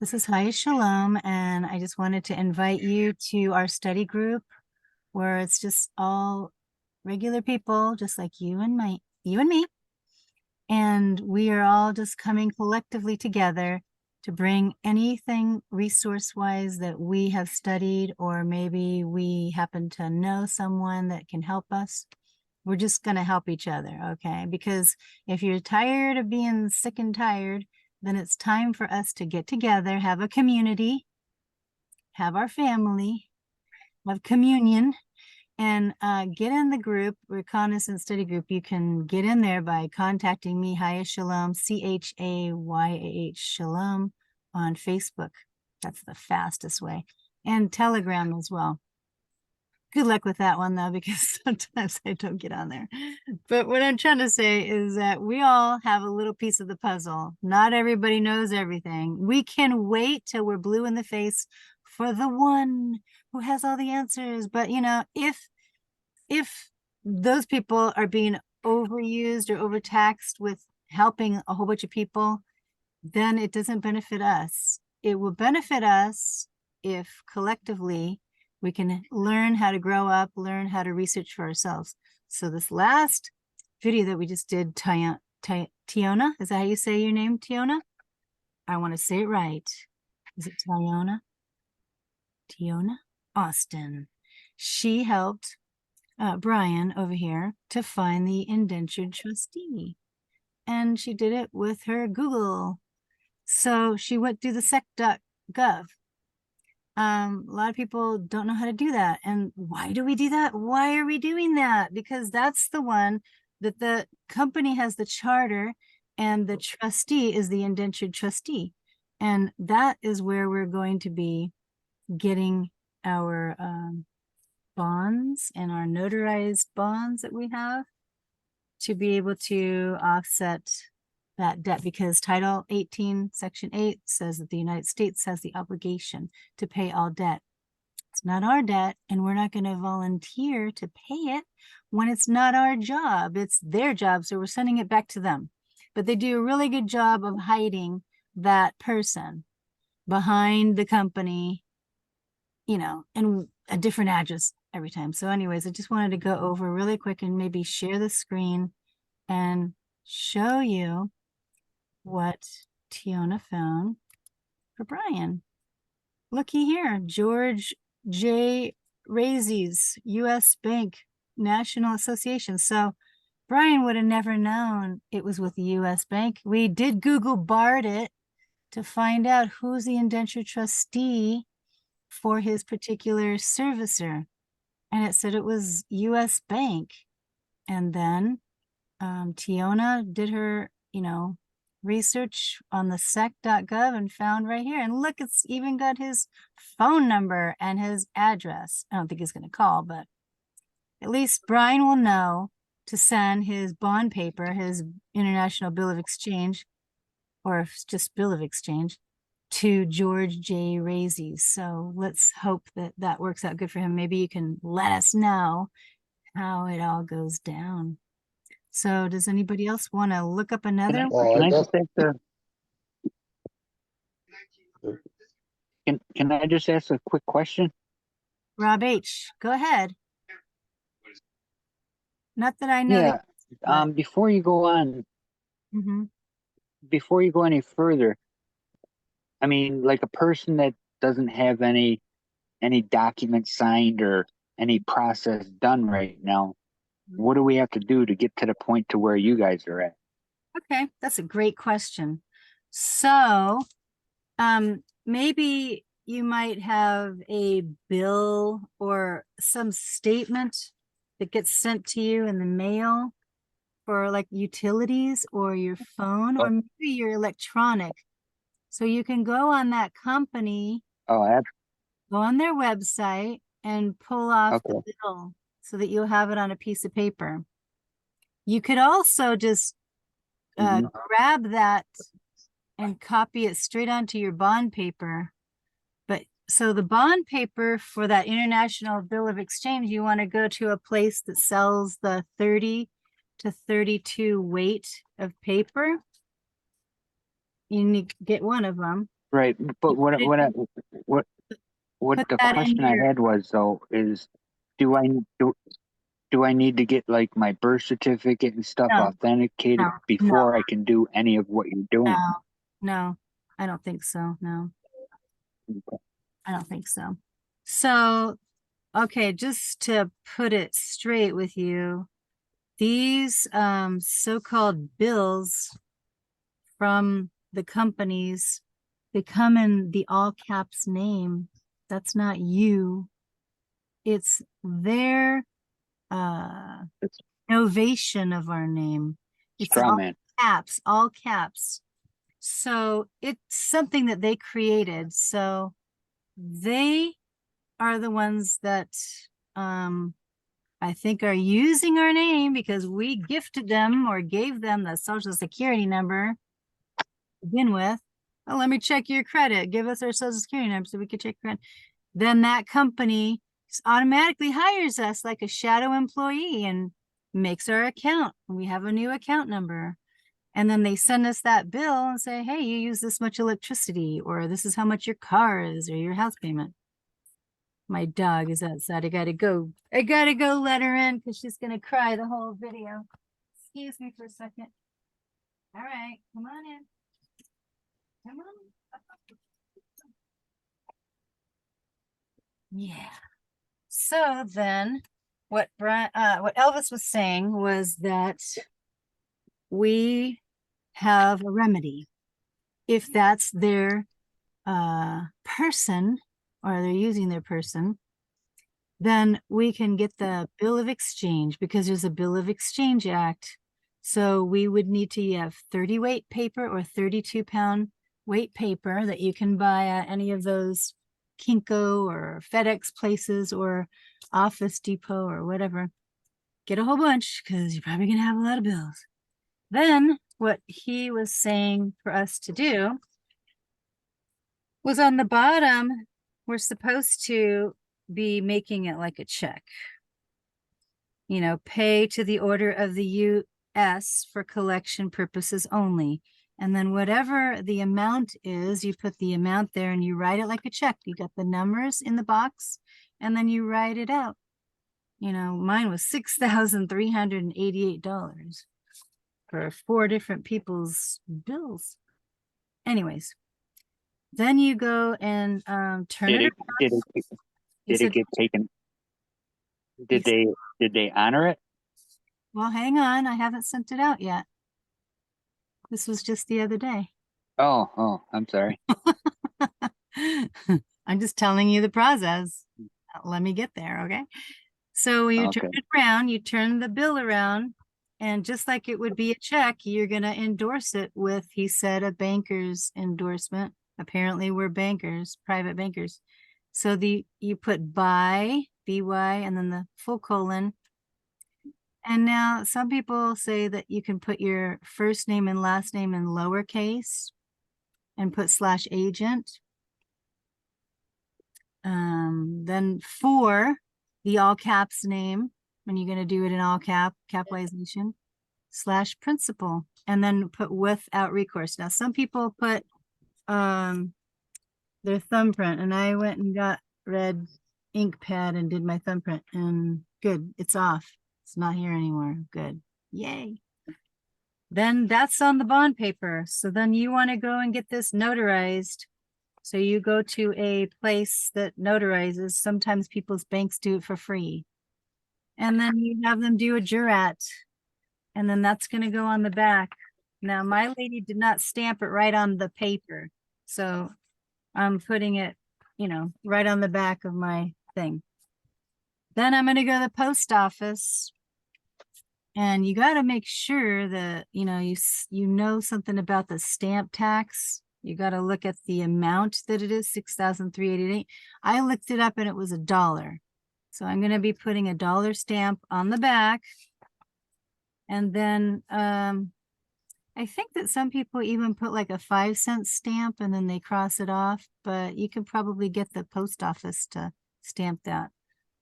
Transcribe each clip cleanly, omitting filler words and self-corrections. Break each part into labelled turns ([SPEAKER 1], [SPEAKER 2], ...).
[SPEAKER 1] This is ChaYah Shalom, and I just wanted to invite you to our study group where it's just all regular people, just like you and me. And we are all just coming collectively together to bring anything resource-wise that we have studied, or maybe we happen to know someone that can help us. We're just going to help each other, okay? Because if you're tired of being sick and tired, then it's time for us to get together, have a community, have our family, have communion, and get in the group, Reconnaissance Study Group. You can get in there by contacting me, ChaYah Shalom, ChaYah Shalom, on Facebook. That's the fastest way. And Telegram as well. Good luck with that one, though, because sometimes I don't get on there. But what I'm trying to say is that we all have a little piece of the puzzle. Not everybody knows everything. We can wait till we're blue in the face for the one who has all the answers. But, you know, if those people are being overused or overtaxed with helping a whole bunch of people, then it doesn't benefit us. It will benefit us if collectively we can learn how to grow up, learn how to research for ourselves. So this last video that we just did, Tiona, is that how you say your name, Tiona? I want to say it right. Is it Tiona? Tiona Austin. She helped Brian over here to find the indentured trustee. And she did it with her Google. So she went through the sec.gov. A lot of people don't know how to do that. And why do we do that? Why are we doing that? Because that's the one that the company has the charter, and the trustee is the indentured trustee. And that is where we're going to be getting our bonds and our notarized bonds that we have to be able to offset that debt, because Title 18, Section 8 says that the United States has the obligation to pay all debt. It's not our debt, and we're not going to volunteer to pay it when it's not our job. It's their job, so we're sending it back to them. But they do a really good job of hiding that person behind the company, you know, and a different address every time. So anyways, I just wanted to go over really quick and maybe share the screen and show you what Tiona found for Brian. Looky here, George J. Razy's U.S. Bank National Association. So Brian would have never known it was with the U.S. Bank. We did Google Bard it to find out who's the indentured trustee for his particular servicer. And it said it was U.S. Bank. And then Tiona did her, you know, research on the sec.gov and found right here. And look, it's even got his phone number and his address. I don't think he's going to call, but at least Brian will know to send his bond paper, his international bill of exchange, or just bill of exchange, to George J. Razy. So let's hope that that works out good for him. Maybe you can let us know how it all goes down. So does anybody else want to look up another?
[SPEAKER 2] Can I just ask a quick question?
[SPEAKER 1] Rob H., go ahead. Not that I know.
[SPEAKER 2] Yeah. Before you go on, before you go any further, I mean, like a person that doesn't have any documents signed or any process done right now, what do we have to do to get to the point to where you guys are at?
[SPEAKER 1] Okay, that's a great question. So maybe you might have a bill or some statement that gets sent to you in the mail for like utilities or your phone, or maybe your electronic. So you can go on that company, go on their website and pull off the bill so that you'll have it on a piece of paper. You could also just grab that and copy it straight onto your bond paper. But so the bond paper for that international bill of exchange, you want to go to a place that sells the 30 to 32 weight of paper. You need to get one of them.
[SPEAKER 2] Right. But
[SPEAKER 1] You put it in,
[SPEAKER 2] what, what
[SPEAKER 1] put
[SPEAKER 2] the
[SPEAKER 1] that in
[SPEAKER 2] question I
[SPEAKER 1] your,
[SPEAKER 2] had was though is, do I, do, do I need to get like my birth certificate and stuff
[SPEAKER 1] no,
[SPEAKER 2] authenticated
[SPEAKER 1] no, no,
[SPEAKER 2] before I can do any of what you're
[SPEAKER 1] no,
[SPEAKER 2] doing?
[SPEAKER 1] no, I don't think so. No, I don't think so. So, okay, just to put it straight with you, these so-called bills from the companies, they come in the all caps name. That's not you. It's their
[SPEAKER 2] It's
[SPEAKER 1] novation of our name. It's
[SPEAKER 2] straw man.
[SPEAKER 1] all caps. So it's something that they created. So they are the ones that I think are using our name because we gifted them or gave them the social security number to begin with. Oh, let me check your credit. Give us our social security number so we can check credit. Then that company automatically hires us like a shadow employee and makes our account. We have a new account number. And then they send us that bill and say, hey, you use this much electricity, or this is how much your car is, or your house payment. My dog is outside. I gotta go let her in because she's gonna cry the whole video. Excuse me for a second. All right, come on in. Come on. Yeah. So then what Elvis was saying was that we have a remedy if that's their person or they're using their person, then we can get the bill of exchange because there's a bill of exchange act. So we would need to have 30 weight paper or 32-pound weight paper that you can buy at any of those Kinko or FedEx places or Office Depot or whatever. Get a whole bunch because you're probably gonna have a lot of bills. Then what he was saying for us to do was on the bottom, we're supposed to be making it like a check. You know, pay to the order of the U.S. for collection purposes only. And then whatever the amount is, you put the amount there and you write it like a check. You got the numbers in the box and then you write it out. You know, mine was $6,388 for 4 different people's bills. Anyways, then you go and turn
[SPEAKER 2] Did
[SPEAKER 1] it
[SPEAKER 2] it, did
[SPEAKER 1] around.
[SPEAKER 2] it,
[SPEAKER 1] You
[SPEAKER 2] did it
[SPEAKER 1] said,
[SPEAKER 2] get taken?
[SPEAKER 1] you said,
[SPEAKER 2] Did they honor it?
[SPEAKER 1] well, hang on, I haven't sent it out yet. This was just the other day.
[SPEAKER 2] Oh, I'm sorry.
[SPEAKER 1] I'm just telling you the process. Let me get there, okay? So you turn
[SPEAKER 2] Okay.
[SPEAKER 1] it around, you turn the bill around, and just like it would be a check, you're going to endorse it with, he said, a banker's endorsement. Apparently, we're bankers, private bankers. So you put by, BY, and then the full colon. And now some people say that you can put your first name and last name in lowercase and put /agent. Then for the all caps name, when you're going to do it in all capitalization, /principal, and then put without recourse. Now, some people put their thumbprint, and I went and got red ink pad and did my thumbprint, and good, it's off. It's not here anymore. Good. Yay. Then that's on the bond paper. So then you want to go and get this notarized. So you go to a place that notarizes. Sometimes people's banks do it for free. And then you have them do a jurat. And then that's going to go on the back. Now, my lady did not stamp it right on the paper. So I'm putting it, you know, right on the back of my thing. Then I'm going to go to the post office. And you got to make sure that, you know, you know something about the stamp tax. You got to look at the amount that it is, $6,388. I looked it up and it was $1. So I'm going to be putting a $1 stamp on the back. And then I think that some people even put like a 5-cent stamp and then they cross it off, but you can probably get the post office to stamp that.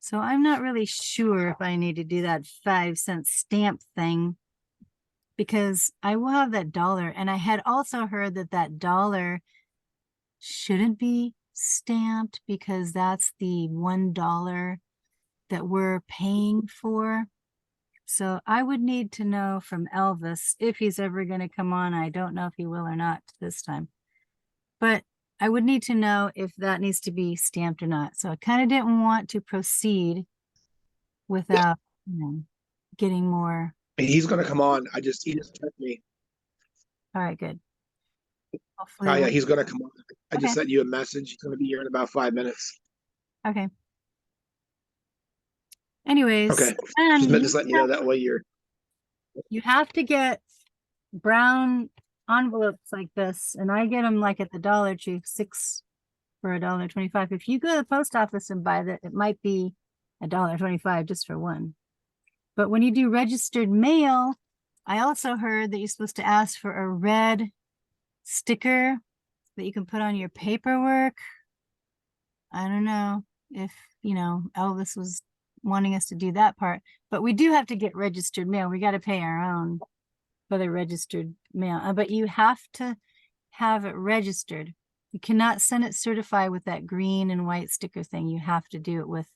[SPEAKER 1] So I'm not really sure if I need to do that 5-cent stamp thing because I will have that $1. And I had also heard that that $1 shouldn't be stamped because that's the $1 that we're paying for. So I would need to know from Elvis if he's ever going to come on. I don't know if he will or not this time, but I would need to know if that needs to be stamped or not. So I kind of didn't want to proceed without, getting more.
[SPEAKER 3] He's gonna come on. He just texted me.
[SPEAKER 1] All right, good. Hopefully,
[SPEAKER 3] ChaYah, he's gonna come on. I
[SPEAKER 1] Okay.
[SPEAKER 3] just sent you a message. He's gonna be here in about 5 minutes.
[SPEAKER 1] Okay. Anyways,
[SPEAKER 3] Okay.
[SPEAKER 1] and
[SPEAKER 3] Just letting you know that way
[SPEAKER 1] you have to get brown envelopes like this, and I get them like at the Dollar Tree, 6 for $1.25. If you go to the post office and buy that, it might be $1.25 just for one. But when you do registered mail, I also heard that you're supposed to ask for a red sticker that you can put on your paperwork. I don't know if, Elvis was wanting us to do that part, but we do have to get registered mail. We got to pay our own for the registered mail, but you have to have it registered. You cannot send it certified with that green and white sticker thing. You have to do it with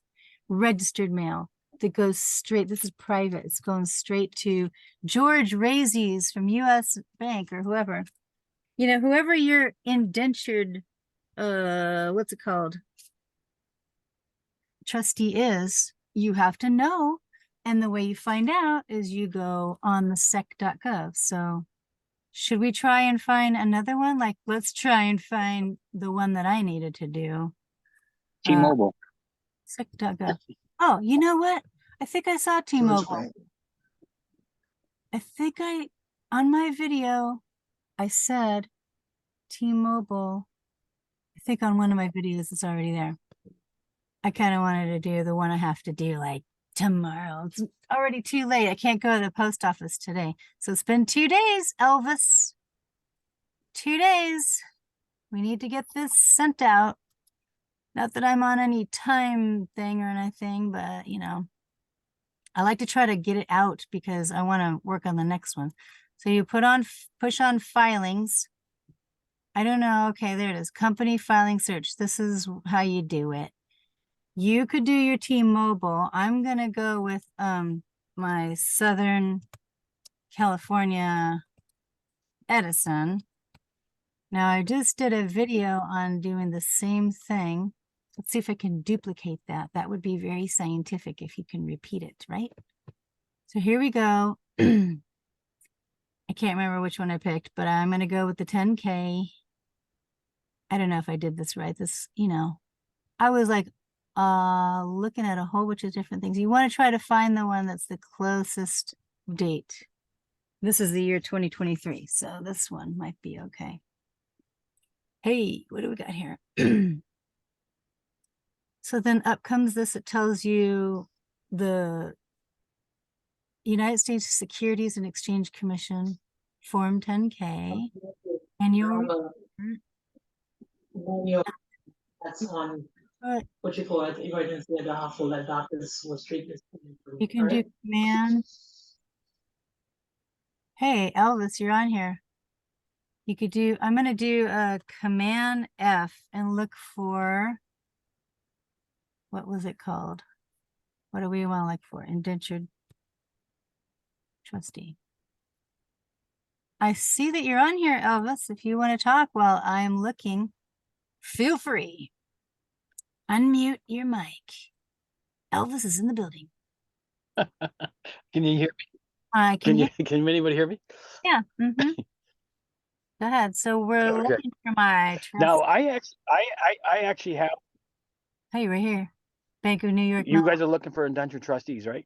[SPEAKER 1] registered mail that goes straight. This is private. It's going straight to George Razies from US Bank or whoever. Whoever your indentured, what's it called? Trustee is, you have to know. And the way you find out is you go on the sec.gov. So should we try and find another one? Like, let's try and find the one that I needed to do.
[SPEAKER 2] T-Mobile.
[SPEAKER 1] Sec.gov. Oh, you know what? I think I saw T-Mobile. I think on my video, I said T-Mobile. I think on one of my videos, it's already there. I kind of wanted to do the one I have to do like tomorrow. It's already too late. I can't go to the post office today. So it's been 2 days, Elvis. 2 days. We need to get this sent out. Not that I'm on any time thing or anything, but I like to try to get it out because I want to work on the next one. So you push on filings. I don't know. Okay, there it is. Company filing search. This is how you do it. You could do your T-Mobile. I'm going to go with my Southern California Edison. Now, I just did a video on doing the same thing. Let's see if I can duplicate that. That would be very scientific if you can repeat it, right? So here we go. I can't remember which one I picked, but I'm going to go with the 10K. I don't know if I did this right. I was like, looking at a whole bunch of different things. You want to try to find the one that's the closest date. This is the year 2023, so this one might be okay. Hey, what do we got here? So then up comes this. It tells you the United States Securities and Exchange Commission Form 10K annual.
[SPEAKER 4] That's on
[SPEAKER 1] But
[SPEAKER 4] what you call it, emergency at the hospital that doctors was treating.
[SPEAKER 1] you can do command. Hey, Elvis, you're on here. You could do, I'm going to do a command F and look for, what was it called? What do we want to look for? Indentured trustee. I see that you're on here, Elvis. If you want to talk while I'm looking, feel free. Unmute your mic. Elvis is in the building.
[SPEAKER 5] Can you hear me?
[SPEAKER 1] I can hear.
[SPEAKER 5] Can anybody hear me?
[SPEAKER 1] Yeah. Go ahead. So we're
[SPEAKER 5] Okay.
[SPEAKER 1] looking for my trust.
[SPEAKER 5] Now I actually have.
[SPEAKER 1] Hey, right here. Bank of New York.
[SPEAKER 5] You guys are looking for indentured trustees, right?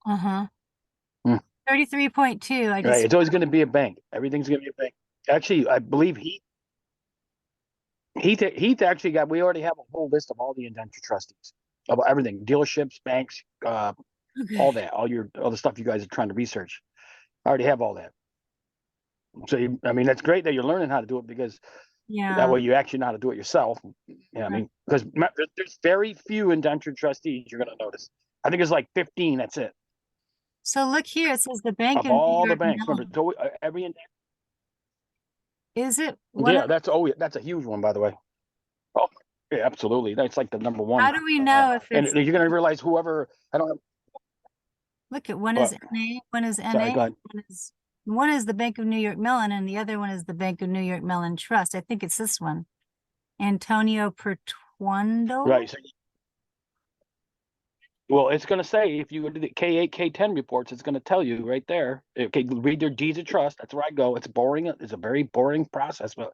[SPEAKER 1] 33.2. I just.
[SPEAKER 5] Right. It's always going to be a bank. Everything's going to be a bank. Actually, I believe Heath actually got. We already have a whole list of all the indentured trustees about everything: dealerships, banks, all that, all the stuff you guys are trying to research. I already have all that. So I mean, that's great that you're learning how to do it because that way you actually know how to do it yourself. I mean, because there's very few indentured trustees. You're going to notice. I think it's like 15. That's it.
[SPEAKER 1] So look here. It says the bank
[SPEAKER 5] of all the banks. Remember, it's always, every.
[SPEAKER 1] Is it?
[SPEAKER 5] Yeah, that's a huge one, by the way. Yeah, absolutely. That's like the number one.
[SPEAKER 1] How do we know if
[SPEAKER 5] And
[SPEAKER 1] it's,
[SPEAKER 5] you're gonna realize whoever I don't know.
[SPEAKER 1] look at one
[SPEAKER 5] What?
[SPEAKER 1] is NA, one is
[SPEAKER 5] Sorry,
[SPEAKER 1] NA,
[SPEAKER 5] go ahead.
[SPEAKER 1] one is the Bank of New York Mellon, and the other one is the Bank of New York Mellon Trust. I think it's this one. Antonio Pertuondo.
[SPEAKER 5] Right. So, well, it's going to say if you go to the K8, K10 reports, it's going to tell you right there. Okay, read their deeds of trust. That's where I go. It's boring. It's a very boring process, but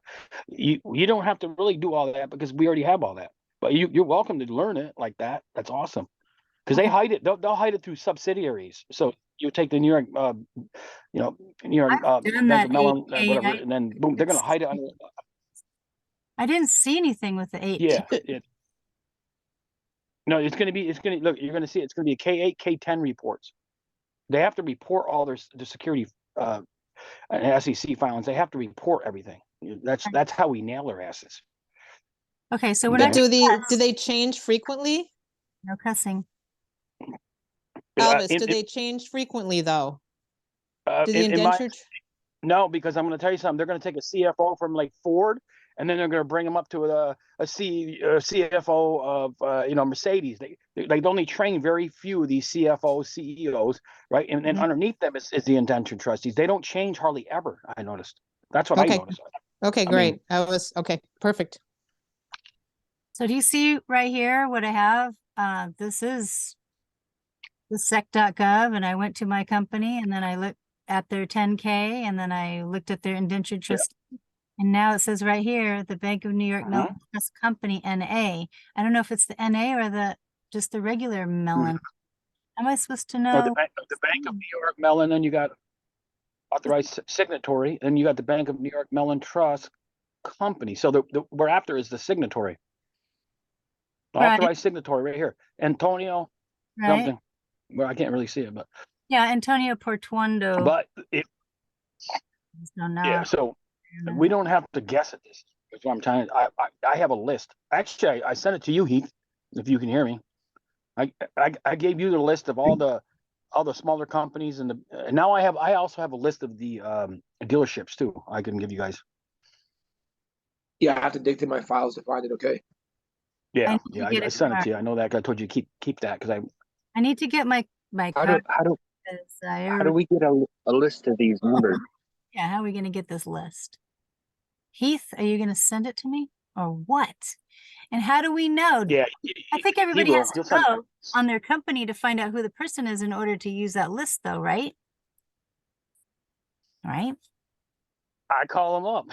[SPEAKER 5] you don't have to really do all that because we already have all that. But you're welcome to learn it like that. That's awesome because they
[SPEAKER 1] Okay.
[SPEAKER 5] hide it. They'll hide it through subsidiaries. So you take the New York, New York
[SPEAKER 1] I've done
[SPEAKER 5] Bank
[SPEAKER 1] that
[SPEAKER 5] of Mellon,
[SPEAKER 1] 8K.
[SPEAKER 5] whatever, and then boom, they're going to hide it under.
[SPEAKER 1] I didn't see anything with the 8K.
[SPEAKER 5] Yeah. No, it's going to look, you're going to see it's going to be a K8, K10 reports. They have to report all their security and SEC filings. They have to report everything. That's how we nail their asses.
[SPEAKER 1] Okay, so we're
[SPEAKER 5] Okay.
[SPEAKER 1] not
[SPEAKER 6] But
[SPEAKER 1] gonna
[SPEAKER 6] do they change frequently?
[SPEAKER 1] no cussing.
[SPEAKER 6] Elvis, do they change frequently though? Do the indentured?
[SPEAKER 5] No, because I'm going to tell you something. They're going to take a CFO from like Ford, and then they're going to bring them up to a CFO of Mercedes. They only train very few of these CFOs, CEOs, right? And then
[SPEAKER 1] Mhm.
[SPEAKER 5] underneath them is the indentured trustees. They don't change hardly ever. I noticed. That's what I
[SPEAKER 6] Okay.
[SPEAKER 5] noticed.
[SPEAKER 6] Okay,
[SPEAKER 5] I mean-
[SPEAKER 6] great. Okay, perfect.
[SPEAKER 1] So do you see right here what I have? This is the sec.gov, and I went to my company and then I looked at their 10K and then I looked at their indentured trust. And now it says right here, the Bank of New York Mellon Trust Company, NA. I don't know if it's the NA or just the regular Mellon. Am I supposed to
[SPEAKER 5] No,
[SPEAKER 1] know?
[SPEAKER 5] the Bank of New York Mellon, and you got authorized signatory, and you got the Bank of New York Mellon Trust Company. So the we're after is the signatory.
[SPEAKER 1] Right.
[SPEAKER 5] Authorized signatory right here. Antonio
[SPEAKER 1] Right.
[SPEAKER 5] something. Well, I can't really see it, but
[SPEAKER 1] Yeah, Antonio Portuondo. So now
[SPEAKER 5] yeah, so we don't have to guess at this. That's what I'm trying. I have a list. Actually, I sent it to you, Heath, if you can hear me. I gave you the list of all the smaller companies and now I also have a list of the dealerships too. I can give you guys.
[SPEAKER 3] Yeah, I have to dig through my files to find it. Okay.
[SPEAKER 5] Yeah,
[SPEAKER 1] need to get
[SPEAKER 5] I
[SPEAKER 1] it
[SPEAKER 5] sent it to
[SPEAKER 1] tomorrow.
[SPEAKER 5] you. I know that. I told you keep that because
[SPEAKER 1] I need to get my
[SPEAKER 2] How
[SPEAKER 1] card.
[SPEAKER 2] how do we get a list of these numbers?
[SPEAKER 1] Yeah, how are we going to get this list? Heath, are you going to send it to me or what? And how do we know?
[SPEAKER 5] yeah.
[SPEAKER 1] I think everybody
[SPEAKER 5] will.
[SPEAKER 1] has to go on their company to find out who the person is in order to use that list though, right? Right.
[SPEAKER 5] I call them up.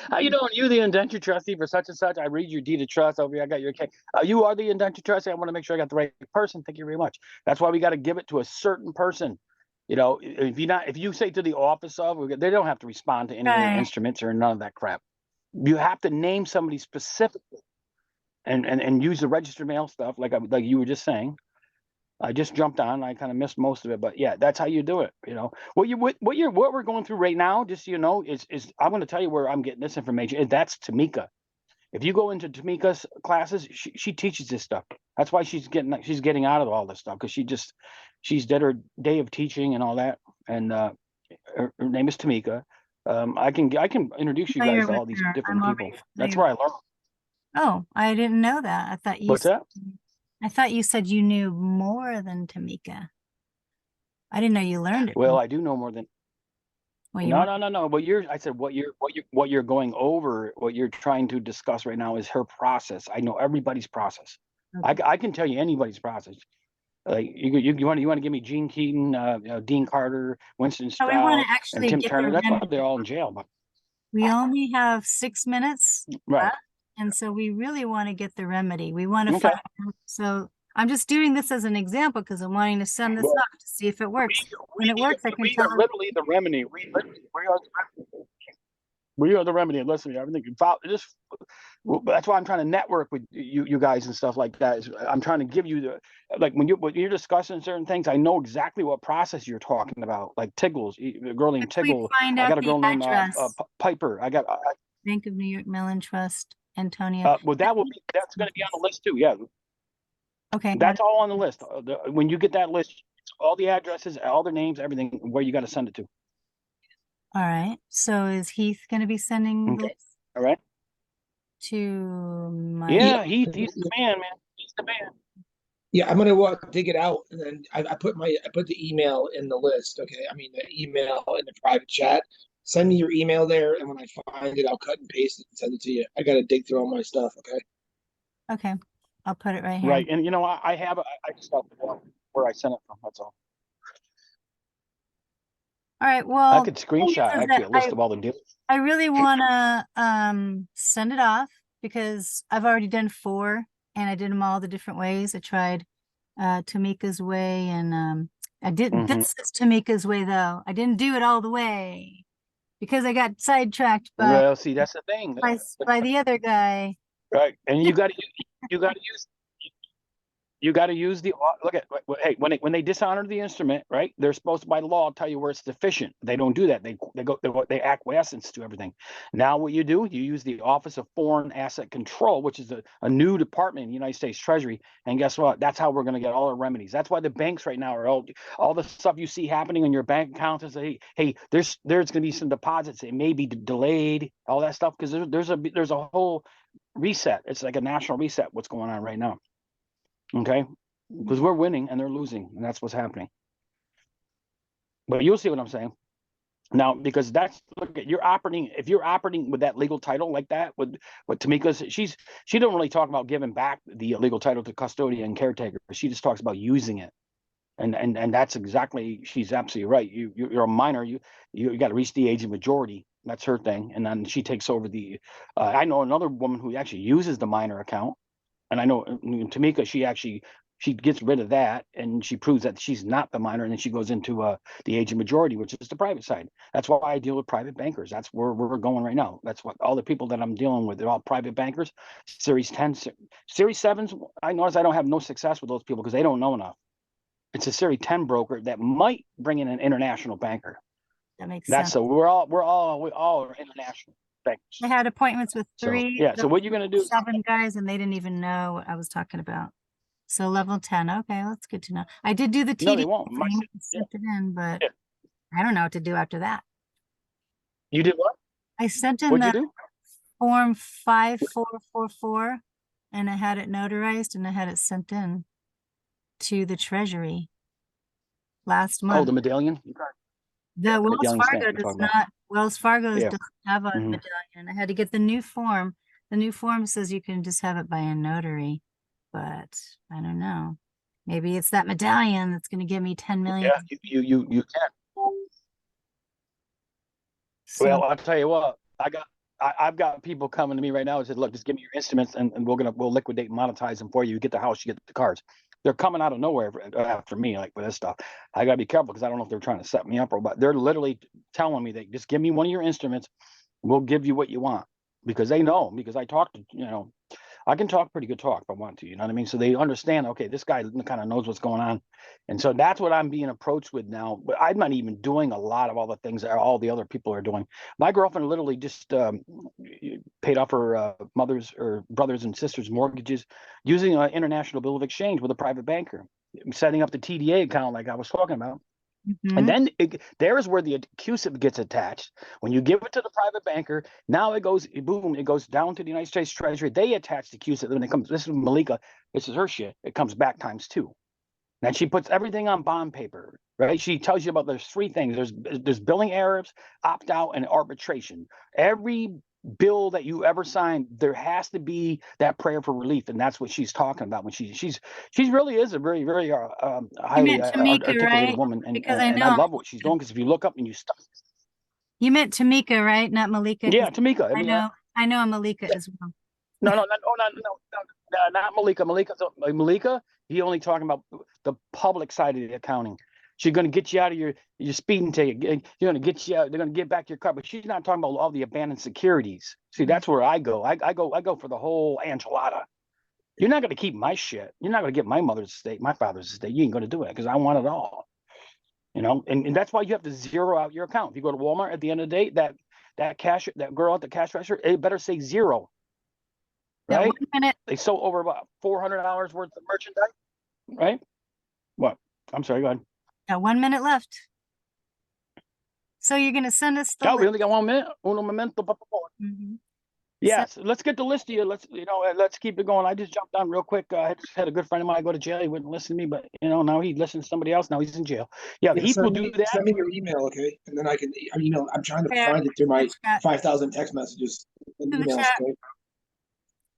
[SPEAKER 5] How you doing? You the indentured trustee for such and such? I read your deed of trust over here. I got your case. You are the indentured trustee. I want to make sure I got the right person. Thank you very much. That's why we got to give it to a certain person. You know, if you say to the office of, they don't have to respond to any instruments or none of that crap. You have to name somebody specifically, and use the registered mail stuff like you were just saying. I just jumped on. I kind of missed most of it, but yeah, that's how you do it. You know, what we're going through right now, just so you know, is I'm going to tell you where I'm getting this information. That's Tamika. If you go into Tamika's classes, she teaches this stuff. That's why she's getting out of all this stuff because she's did her day of teaching and all that. And her name is Tamika. I can introduce you guys to all these different people. That's where I learned.
[SPEAKER 1] Oh, I didn't know that. I thought you.
[SPEAKER 5] What's that?
[SPEAKER 1] I thought you said you knew more than Tamika. I didn't know you learned it.
[SPEAKER 5] Well, I do know more than.
[SPEAKER 1] Well,
[SPEAKER 5] No. I said what you're going over, what you're trying to discuss right now is her process. I know everybody's process. Okay. I can tell you anybody's process. Like you want to give me Gene Keaton, Dean Carter, Winston Stroud,
[SPEAKER 1] we want to actually
[SPEAKER 5] and Tim
[SPEAKER 1] get
[SPEAKER 5] Turner. That's why they're all in jail. But
[SPEAKER 1] we only have 6 minutes,
[SPEAKER 5] right?
[SPEAKER 1] And so we really want to get the remedy. We want to find. So I'm just doing this as an example because I'm wanting to send this up to see if it works. When it works, I can tell.
[SPEAKER 5] Literally the remedy. We are the remedy. Listen, everything. That's why I'm trying to network with you guys and stuff like that. I'm trying to give you when you're discussing certain things. I know exactly what process you're talking about. Like Tiggles, a girl named Tiggle. I got a girl named Piper. I got
[SPEAKER 1] Bank of New York Mellon Trust, Antonio.
[SPEAKER 5] Well, that's going to be on the list too. Yeah.
[SPEAKER 1] Okay.
[SPEAKER 5] That's all on the list. When you get that list, all the addresses, all their names, everything, where you got to send it to.
[SPEAKER 1] All right. So is Heath going to be sending this?
[SPEAKER 5] All right.
[SPEAKER 1] to my.
[SPEAKER 5] Yeah, he's the man, man. He's the man.
[SPEAKER 3] Yeah, I'm gonna dig it out, and then I put the email in the list. Okay, I mean the email in the private chat. Send me your email there, and when I find it, I'll cut and paste it and send it to you. I gotta dig through all my stuff. Okay.
[SPEAKER 1] Okay, I'll put it right here.
[SPEAKER 5] Right, and you know, I just got the one where I sent it from. That's all.
[SPEAKER 1] All right.
[SPEAKER 5] I
[SPEAKER 1] Well,
[SPEAKER 5] could
[SPEAKER 1] the thing
[SPEAKER 5] screenshot
[SPEAKER 1] is
[SPEAKER 5] actually
[SPEAKER 1] that
[SPEAKER 5] a list of all the deals.
[SPEAKER 1] I really wanna send it off because I've already done 4 and I did them all the different ways. I tried Tamika's way and I did this is Tamika's way though. I didn't do it all the way because I got sidetracked by
[SPEAKER 5] Well, see, that's the thing.
[SPEAKER 1] by the other guy.
[SPEAKER 5] Right, and you got to use you got to use the look at hey when they dishonor the instrument, right? They're supposed to by law tell you where it's deficient. They don't do that. They acquiescence to everything. Now what you do, you use the Office of Foreign Asset Control, which is a new department in the United States Treasury. And guess what? That's how we're going to get all our remedies. That's why the banks right now are all the stuff you see happening in your bank accounts is hey there's going to be some deposits. It may be delayed, all that stuff because there's a whole reset. It's like a national reset. What's going on right now? Okay, because we're winning and they're losing, and that's what's happening. But you'll see what I'm saying now, because that's look at you're operating. If you're operating with that legal title like that, with Tamika's, she don't really talk about giving back the legal title to custodian and caretaker. She just talks about using it, and that's exactly. She's absolutely right. You're a minor. You got to reach the age of majority. That's her thing, and then she takes over the. I know another woman who actually uses the minor account. And I know Tamika, she gets rid of that and she proves that she's not the minor, and then she goes into the age of majority, which is the private side. That's why I deal with private bankers. That's where we're going right now. That's what all the people that I'm dealing with, they're all private bankers. Series 10, Series 7s, I notice I don't have no success with those people because they don't know enough. It's a Series 10 broker that might bring in an international banker.
[SPEAKER 1] That makes
[SPEAKER 5] That's
[SPEAKER 1] sense.
[SPEAKER 5] so we all are international bankers.
[SPEAKER 1] I had appointments with
[SPEAKER 5] So
[SPEAKER 1] 3.
[SPEAKER 5] yeah. So what you're gonna do?
[SPEAKER 1] 7 guys, and they didn't even know what I was talking about. So level 10. Okay, well, that's good to know. I did do the TD
[SPEAKER 5] No, they won't.
[SPEAKER 1] thing, sent it in, but
[SPEAKER 5] Yeah.
[SPEAKER 1] I don't know what to do after that.
[SPEAKER 5] You did what?
[SPEAKER 1] I sent in
[SPEAKER 5] What'd you
[SPEAKER 1] the
[SPEAKER 5] do?
[SPEAKER 1] form 5444 and I had it notarized and I had it sent in to the Treasury last
[SPEAKER 5] Oh,
[SPEAKER 1] month.
[SPEAKER 5] the medallion.
[SPEAKER 1] The Wells
[SPEAKER 5] medallion stamp
[SPEAKER 1] Fargo
[SPEAKER 5] you're
[SPEAKER 1] does
[SPEAKER 5] talking about.
[SPEAKER 1] not, Wells Fargo
[SPEAKER 5] Yeah.
[SPEAKER 1] doesn't have a
[SPEAKER 5] Mhm.
[SPEAKER 1] medallion. I had to get the new form. The new form says you can just have it by a notary, but I don't know. Maybe it's that medallion that's going to give me 10 million.
[SPEAKER 5] Yeah, you can.
[SPEAKER 1] So,
[SPEAKER 5] Well, I'll tell you what, I've got people coming to me right now and said, look, just give me your instruments and we'll liquidate and monetize them for you. You get the house, you get the cars. They're coming out of nowhere after me, like with this stuff. I gotta be careful because I don't know if they're trying to set me up or what. They're literally telling me that just give me one of your instruments, we'll give you what you want. Because they know, because I talk to, I can talk pretty good talk if I want to, you know what I mean? So they understand, okay, this guy kind of knows what's going on. And so that's what I'm being approached with now. But I'm not even doing a lot of all the things that all the other people are doing. My girlfriend literally just paid off her mother's or brothers and sisters' mortgages using an international bill of exchange with a private banker, setting up the TDA account like I was talking about. And then there's where the accusive gets attached. When you give it to the private banker, now it goes boom, it goes down to the United States Treasury. They attach the accusive. When it comes, this is Malika, this is her shit. It comes back ×2. And she puts everything on bond paper, right? She tells you about there's 3 things. There's billing errors, opt out, and arbitration. Every bill that you ever sign, there has to be that prayer for relief, and that's what she's talking about. When she really is a very very highly
[SPEAKER 1] Tamika,
[SPEAKER 5] articulated
[SPEAKER 1] right?
[SPEAKER 5] woman, and
[SPEAKER 1] Because I
[SPEAKER 5] and I
[SPEAKER 1] know
[SPEAKER 5] love what she's doing. Because if you look up and you stuff,
[SPEAKER 1] you meant Tamika, right? Not Malika.
[SPEAKER 5] yeah, Tamika.
[SPEAKER 1] I know Malika as well.
[SPEAKER 5] No, not Malika. Malika, he only talking about the public side of the accounting. She's going to get you out of your speeding ticket. You're going to get you out. They're going to get back your car, but she's not talking about all the abandoned securities. See, that's where I go. I go for the whole enchilada. You're not going to keep my shit. You're not going to get my mother's estate, my father's estate. You ain't going to do it because I want it all. And that's why you have to zero out your account. If you go to Walmart at the end of the day, that girl at the cash register, it better say 0.
[SPEAKER 1] Now,
[SPEAKER 5] Right?
[SPEAKER 1] 1 minute.
[SPEAKER 5] They sold over about $400 worth of merchandise, right? What? I'm sorry, go ahead.
[SPEAKER 1] Got 1 minute left. So you're going to send us the
[SPEAKER 5] Oh, we
[SPEAKER 1] list.
[SPEAKER 5] only got 1 minute. Uno momento, por favor. Yes, let's get the list to you. Let's keep it going. I just jumped on real quick. I just had a good friend of mine go to jail. He wouldn't listen to me, but now he listens to somebody else. Now he's in jail. Yeah,
[SPEAKER 3] Yeah,
[SPEAKER 5] Heath will do that.
[SPEAKER 3] send me your email, okay? And then I can email. I'm trying to
[SPEAKER 1] Yeah,
[SPEAKER 3] find it through my
[SPEAKER 1] the chat.
[SPEAKER 3] 5,000 text messages and
[SPEAKER 1] In the
[SPEAKER 3] emails.
[SPEAKER 1] chat.
[SPEAKER 3] Okay?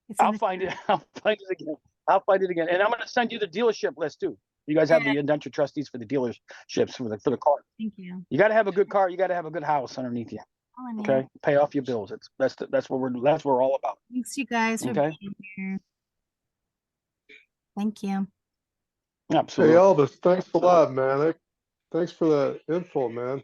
[SPEAKER 1] It's in
[SPEAKER 5] I'll
[SPEAKER 1] the
[SPEAKER 5] find it. I'll find it again. I'll find it again. And I'm going to send you the dealership list too. You guys have
[SPEAKER 1] Yeah.
[SPEAKER 5] the indentured trustees for the dealerships for the car.
[SPEAKER 1] Thank you.
[SPEAKER 5] You got to have a good car. You got to have a good house underneath you.
[SPEAKER 1] All I need.
[SPEAKER 5] Okay, pay off your bills. That's what we're all about.
[SPEAKER 1] Thanks you guys for
[SPEAKER 5] Okay.
[SPEAKER 1] being here. Thank you.
[SPEAKER 7] Hey
[SPEAKER 5] Absolutely.
[SPEAKER 7] Elvis, thanks a lot, man. Thanks for the info, man.